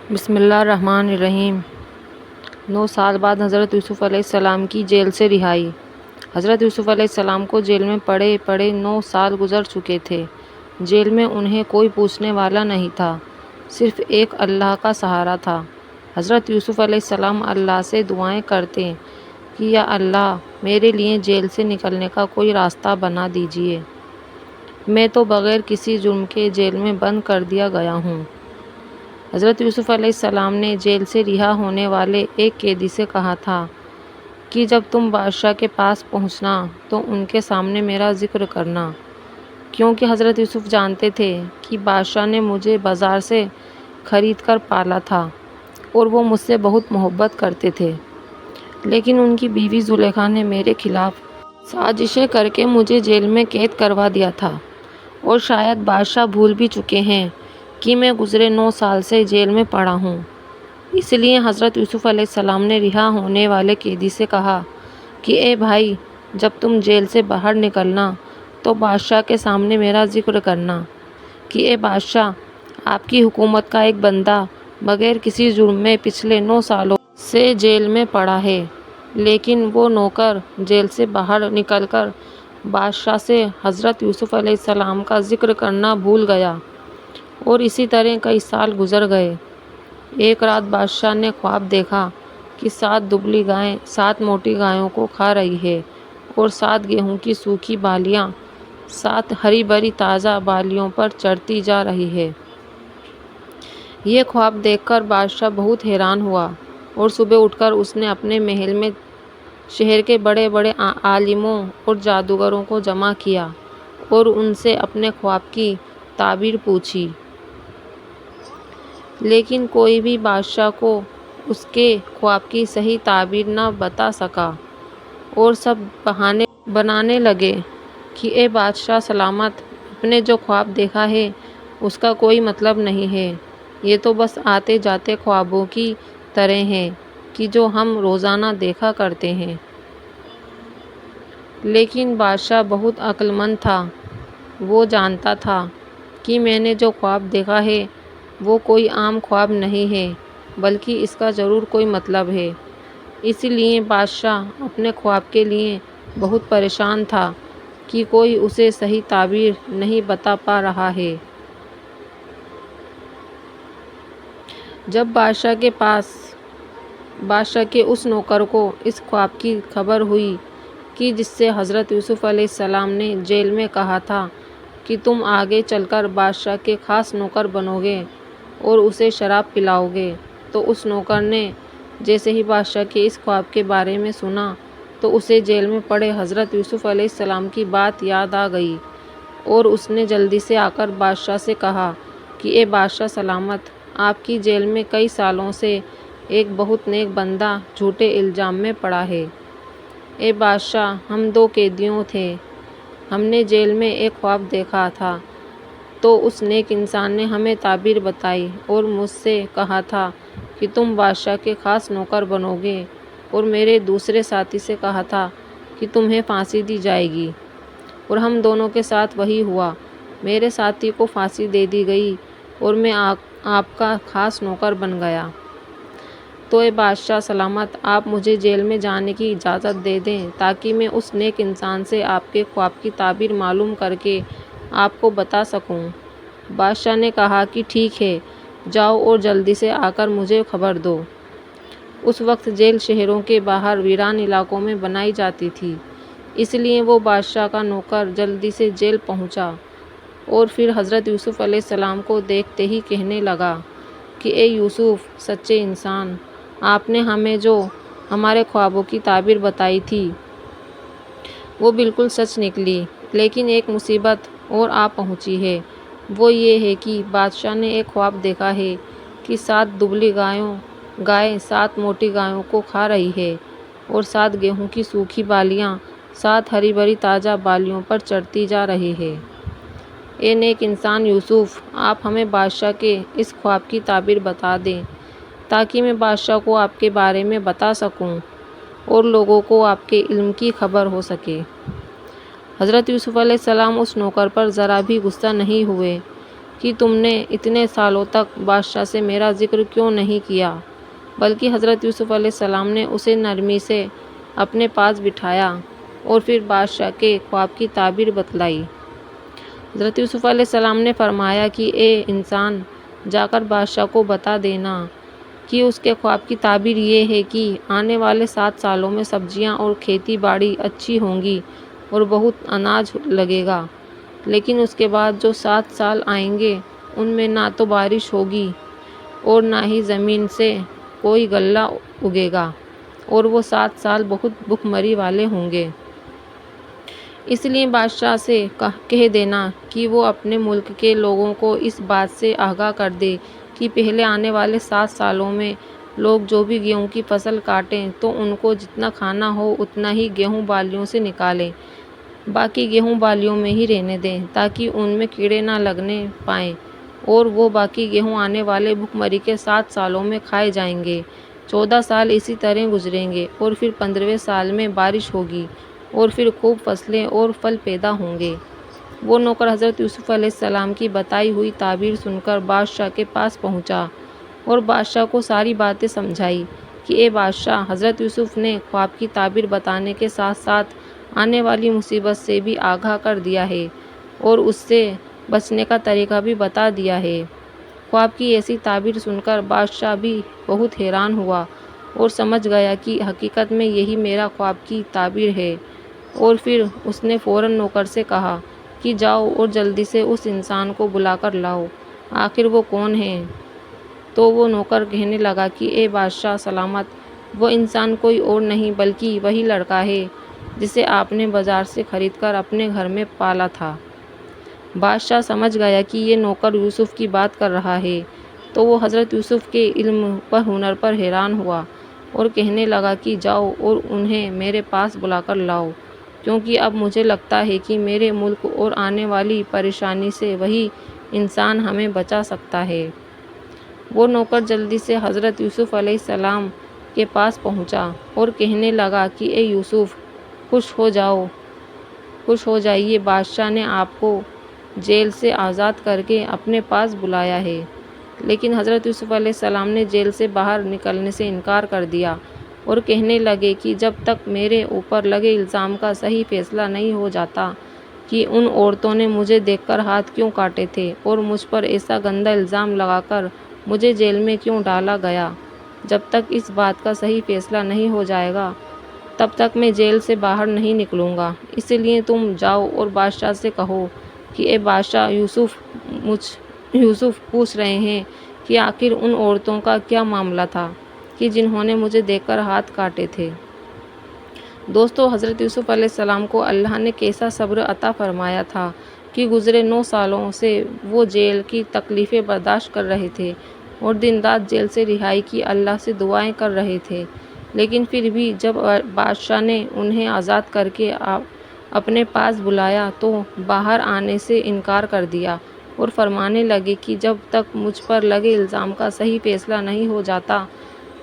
بسم اللہ الرحمن الرحیم۔ 9 سال بعد حضرت یوسف علیہ السلام کی جیل سے رہائی۔ حضرت یوسف علیہ السلام کو جیل میں پڑے پڑے 9 سال گزر چکے تھے۔ جیل میں انہیں کوئی پوچھنے والا نہیں تھا، صرف ایک اللہ کا سہارا تھا۔ حضرت یوسف علیہ السلام اللہ سے دعائیں کرتے کہ یا اللہ، میرے لیے جیل سے نکلنے کا کوئی راستہ بنا دیجیے، میں تو بغیر کسی جرم کے جیل میں بند کر دیا گیا ہوں۔ حضرت یوسف علیہ السلام نے جیل سے رہا ہونے والے ایک قیدی سے کہا تھا کہ جب تم بادشاہ کے پاس پہنچنا تو ان کے سامنے میرا ذکر کرنا، کیونکہ حضرت یوسف جانتے تھے کہ بادشاہ نے مجھے بازار سے خرید کر پالا تھا اور وہ مجھ سے بہت محبت کرتے تھے، لیکن ان کی بیوی زلیخا نے میرے خلاف سازشیں کر کے مجھے جیل میں قید کروا دیا تھا، اور شاید بادشاہ بھول بھی چکے ہیں کہ میں گزرے 9 سال سے جیل میں پڑا ہوں۔ اس لیے حضرت یوسف علیہ السلام نے رہا ہونے والے قیدی سے کہا کہ اے بھائی، جب تم جیل سے باہر نکلنا تو بادشاہ کے سامنے میرا ذکر کرنا کہ اے بادشاہ، آپ کی حکومت کا ایک بندہ بغیر کسی جرم میں پچھلے 9 سالوں سے جیل میں پڑا ہے، لیکن وہ نوکر جیل سے باہر نکل کر بادشاہ سے حضرت یوسف علیہ السلام کا ذکر کرنا بھول گیا، اور اسی طرح کئی سال گزر گئے۔ ایک رات بادشاہ نے خواب دیکھا کہ 7 دبلی گائیں 7 موٹی گایوں کو کھا رہی ہے، اور 7 گیہوں کی سوکھی بالیاں 7 ہری بھری تازہ بالیوں پر چڑھتی جا رہی ہے۔ یہ خواب دیکھ کر بادشاہ بہت حیران ہوا، اور صبح اٹھ کر اس نے اپنے محل میں شہر کے بڑے بڑے عالموں اور جادوگروں کو جمع کیا اور ان سے اپنے خواب کی تعبیر پوچھی، لیکن کوئی بھی بادشاہ کو اس کے خواب کی صحیح تعبیر نہ بتا سکا، اور سب بہانے بنانے لگے کہ اے بادشاہ سلامت، آپ نے جو خواب دیکھا ہے اس کا کوئی مطلب نہیں ہے، یہ تو بس آتے جاتے خوابوں کی طرح ہیں کہ جو ہم روزانہ دیکھا کرتے ہیں۔ لیکن بادشاہ بہت عقل مند تھا، وہ جانتا تھا کہ میں نے جو خواب دیکھا ہے وہ کوئی عام خواب نہیں ہے، بلکہ اس کا ضرور کوئی مطلب ہے۔ اس لیے بادشاہ اپنے خواب کے لیے بہت پریشان تھا کہ کوئی اسے صحیح تعبیر نہیں بتا پا رہا ہے۔ جب بادشاہ کے اس نوکر کو اس خواب کی خبر ہوئی کہ جس سے حضرت یوسف علیہ السلام نے جیل میں کہا تھا کہ تم آگے چل کر بادشاہ کے خاص نوکر بنو گے اور اسے شراب پلاؤ گے، تو اس نوکر نے جیسے ہی بادشاہ کے اس خواب کے بارے میں سنا تو اسے جیل میں پڑے حضرت یوسف علیہ السلام کی بات یاد آ گئی، اور اس نے جلدی سے آ کر بادشاہ سے کہا کہ اے بادشاہ سلامت، آپ کی جیل میں کئی سالوں سے ایک بہت نیک بندہ جھوٹے الزام میں پڑا ہے۔ اے بادشاہ، ہم 2 قیدیوں تھے، ہم نے جیل میں ایک خواب دیکھا تھا، تو اس نیک انسان نے ہمیں تعبیر بتائی اور مجھ سے کہا تھا کہ تم بادشاہ کے خاص نوکر بنو گے، اور میرے دوسرے ساتھی سے کہا تھا کہ تمہیں پھانسی دی جائے گی، اور ہم دونوں کے ساتھ وہی ہوا، میرے ساتھی کو پھانسی دے دی گئی اور میں آپ کا خاص نوکر بن گیا۔ تو اے بادشاہ سلامت، آپ مجھے جیل میں جانے کی اجازت دے دیں تاکہ میں اس نیک انسان سے آپ کے خواب کی تعبیر معلوم کر کے آپ کو بتا سکوں۔ بادشاہ نے کہا کہ ٹھیک ہے، جاؤ اور جلدی سے آ کر مجھے خبر دو۔ اس وقت جیل شہروں کے باہر ویران علاقوں میں بنائی جاتی تھی، اس لیے وہ بادشاہ کا نوکر جلدی سے جیل پہنچا، اور پھر حضرت یوسف علیہ السلام کو دیکھتے ہی کہنے لگا کہ اے یوسف، سچے انسان، آپ نے ہمیں جو ہمارے خوابوں کی تعبیر بتائی تھی وہ بالکل سچ نکلی، لیکن ایک مصیبت اور آ پہنچی ہے، وہ یہ ہے کہ بادشاہ نے ایک خواب دیکھا ہے کہ 7 دبلی گائیں 7 موٹی گایوں کو کھا رہی ہے، اور 7 گیہوں کی سوکھی بالیاں 7 ہری بھری تازہ بالیوں پر چڑھتی جا رہی ہے۔ اے نیک انسان یوسف، آپ ہمیں بادشاہ کے اس خواب کی تعبیر بتا دیں تاکہ میں بادشاہ کو آپ کے بارے میں بتا سکوں اور لوگوں کو آپ کے علم کی خبر ہو سکے۔ حضرت یوسف علیہ السلام اس نوکر پر ذرا بھی غصہ نہیں ہوئے، کہ تم نے اتنے سالوں تک بادشاہ سے میرا ذکر کیوں نہیں کیا؟ بلکہ حضرت یوسف علیہ السلام نے اسے نرمی سے اپنے پاس بٹھایا اور پھر بادشاہ کے خواب کی تعبیر بتلائی۔ حضرت یوسف علیہ السلام نے فرمایا کہ اے انسان، جا کر بادشاہ کو بتا دینا کہ اس کے خواب کی تعبیر یہ ہے کہ آنے والے 7 سالوں میں سبزیاں اور کھیتی باڑی اچھی ہوں گی اور بہت اناج لگے گا، لیکن اس کے بعد جو 7 سال آئیں گے ان میں نہ تو بارش ہوگی اور نہ ہی زمین سے کوئی غلہ اگے گا، اور وہ 7 سال بہت بھوک مری والے ہوں گے۔ اس لیے بادشاہ سے کہہ دینا کہ وہ اپنے ملک کے لوگوں کو اس بات سے آگاہ کر دے کہ پہلے آنے والے 7 سالوں میں لوگ جو بھی گیہوں کی فصل کاٹیں تو ان کو جتنا کھانا ہو اتنا ہی گیہوں بالیوں سے نکالیں، باقی گیہوں بالیوں میں ہی رہنے دیں تاکہ ان میں کیڑے نہ لگنے پائیں، اور وہ باقی گیہوں آنے والے بھوک مری کے 7 سالوں میں کھائے جائیں گے۔ 14 سال اسی طرح گزریں گے اور پھر 15ویں سال میں بارش ہوگی اور پھر خوب فصلیں اور پھل پیدا ہوں گے۔ وہ نوکر حضرت یوسف علیہ السلام کی بتائی ہوئی تعبیر سن کر بادشاہ کے پاس پہنچا اور بادشاہ کو ساری باتیں سمجھائی کہ اے بادشاہ، حضرت یوسف نے خواب کی تعبیر بتانے کے ساتھ ساتھ آنے والی مصیبت سے بھی آگاہ کر دیا ہے اور اس سے بچنے کا طریقہ بھی بتا دیا ہے۔ خواب کی ایسی تعبیر سن کر بادشاہ بھی بہت حیران ہوا اور سمجھ گیا کہ حقیقت میں یہی میرا خواب کی تعبیر ہے، اور پھر اس نے فوراً نوکر سے کہا کہ جاؤ اور جلدی سے اس انسان کو بلا کر لاؤ، آخر وہ کون ہے؟ تو وہ نوکر کہنے لگا کہ اے بادشاہ سلامت، وہ انسان کوئی اور نہیں بلکہ وہی لڑکا ہے جسے آپ نے بازار سے خرید کر اپنے گھر میں پالا تھا۔ بادشاہ سمجھ گیا کہ یہ نوکر یوسف کی بات کر رہا ہے، تو وہ حضرت یوسف کے علم و ہنر پر حیران ہوا اور کہنے لگا کہ جاؤ اور انہیں میرے پاس بلا کر لاؤ، کیونکہ اب مجھے لگتا ہے کہ میرے ملک اور آنے والی پریشانی سے وہی انسان ہمیں بچا سکتا ہے۔ وہ نوکر جلدی سے حضرت یوسف علیہ السلام کے پاس پہنچا اور کہنے لگا کہ اے یوسف، خوش ہو جائیے، بادشاہ نے آپ کو جیل سے آزاد کر کے اپنے پاس بلایا ہے۔ لیکن حضرت یوسف علیہ السلام نے جیل سے باہر نکلنے سے انکار کر دیا اور کہنے لگے کہ جب تک میرے اوپر لگے الزام کا صحیح فیصلہ نہیں ہو جاتا کہ ان عورتوں نے مجھے دیکھ کر ہاتھ کیوں کاٹے تھے اور مجھ پر ایسا گندا الزام لگا کر مجھے جیل میں کیوں ڈالا گیا، جب تک اس بات کا صحیح فیصلہ نہیں ہو جائے گا تب تک میں جیل سے باہر نہیں نکلوں گا۔ اس لیے تم جاؤ اور بادشاہ سے کہو کہ اے بادشاہ، یوسف پوچھ رہے ہیں کہ آخر ان عورتوں کا کیا معاملہ تھا کہ جنہوں نے مجھے دیکھ کر ہاتھ کاٹے تھے۔ دوستو، حضرت یوسف علیہ السلام کو اللہ نے کیسا صبر عطا فرمایا تھا کہ گزرے 9 سالوں سے وہ جیل کی تکلیفیں برداشت کر رہے تھے اور دن رات جیل سے رہائی کی اللہ سے دعائیں کر رہے تھے، لیکن پھر بھی جب بادشاہ نے انہیں آزاد کر کے اپنے پاس بلایا تو باہر آنے سے انکار کر دیا اور فرمانے لگے کہ جب تک مجھ پر لگے الزام کا صحیح فیصلہ نہیں ہو جاتا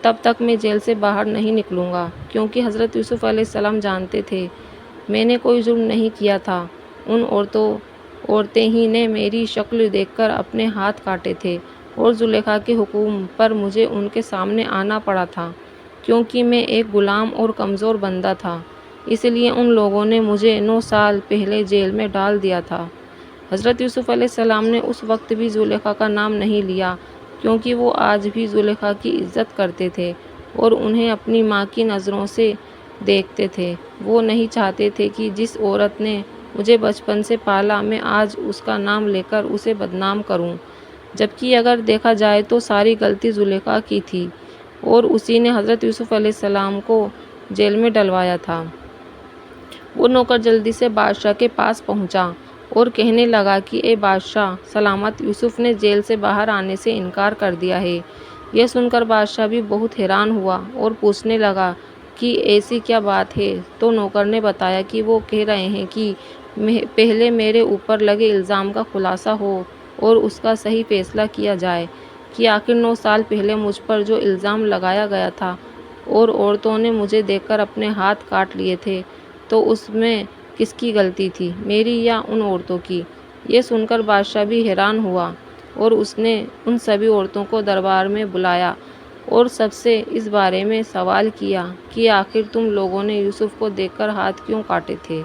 تب تک میں جیل سے باہر نہیں نکلوں گا، کیونکہ حضرت یوسف علیہ السلام جانتے تھے میں نے کوئی ظلم نہیں کیا تھا، ان عورتیں ہی نے میری شکل دیکھ کر اپنے ہاتھ کاٹے تھے اور زلیخا کے حکم پر مجھے ان کے سامنے آنا پڑا تھا، کیونکہ میں ایک غلام اور کمزور بندہ تھا، اس لیے ان لوگوں نے مجھے 9 سال پہلے جیل میں ڈال دیا تھا۔ حضرت یوسف علیہ السلام نے اس وقت بھی زلیخا کا نام نہیں لیا، کیونکہ وہ آج بھی زلیخا کی عزت کرتے تھے اور انہیں اپنی ماں کی نظروں سے دیکھتے تھے۔ وہ نہیں چاہتے تھے کہ جس عورت نے مجھے بچپن سے پالا میں آج اس کا نام لے کر اسے بدنام کروں، جبکہ اگر دیکھا جائے تو ساری غلطی زلیخا کی تھی اور اسی نے حضرت یوسف علیہ السلام کو جیل میں ڈلوایا تھا۔ وہ نوکر جلدی سے بادشاہ کے پاس پہنچا اور کہنے لگا کہ اے بادشاہ سلامت، یوسف نے جیل سے باہر آنے سے انکار کر دیا ہے۔ یہ سن کر بادشاہ بھی بہت حیران ہوا اور پوچھنے لگا کہ ایسی کیا بات ہے؟ تو نوکر نے بتایا کہ وہ کہہ رہے ہیں کہ پہلے میرے اوپر لگے الزام کا خلاصہ ہو اور اس کا صحیح فیصلہ کیا جائے کہ آخر 9 سال پہلے مجھ پر جو الزام لگایا گیا تھا اور عورتوں نے مجھے دیکھ کر اپنے ہاتھ کاٹ لیے تھے، تو اس میں کس کی غلطی تھی، میری یا ان عورتوں کی؟ یہ سن کر بادشاہ بھی حیران ہوا اور اس نے ان سبھی عورتوں کو دربار میں بلایا اور سب سے اس بارے میں سوال کیا کہ آخر تم لوگوں نے یوسف کو دیکھ کر ہاتھ کیوں کاٹے تھے؟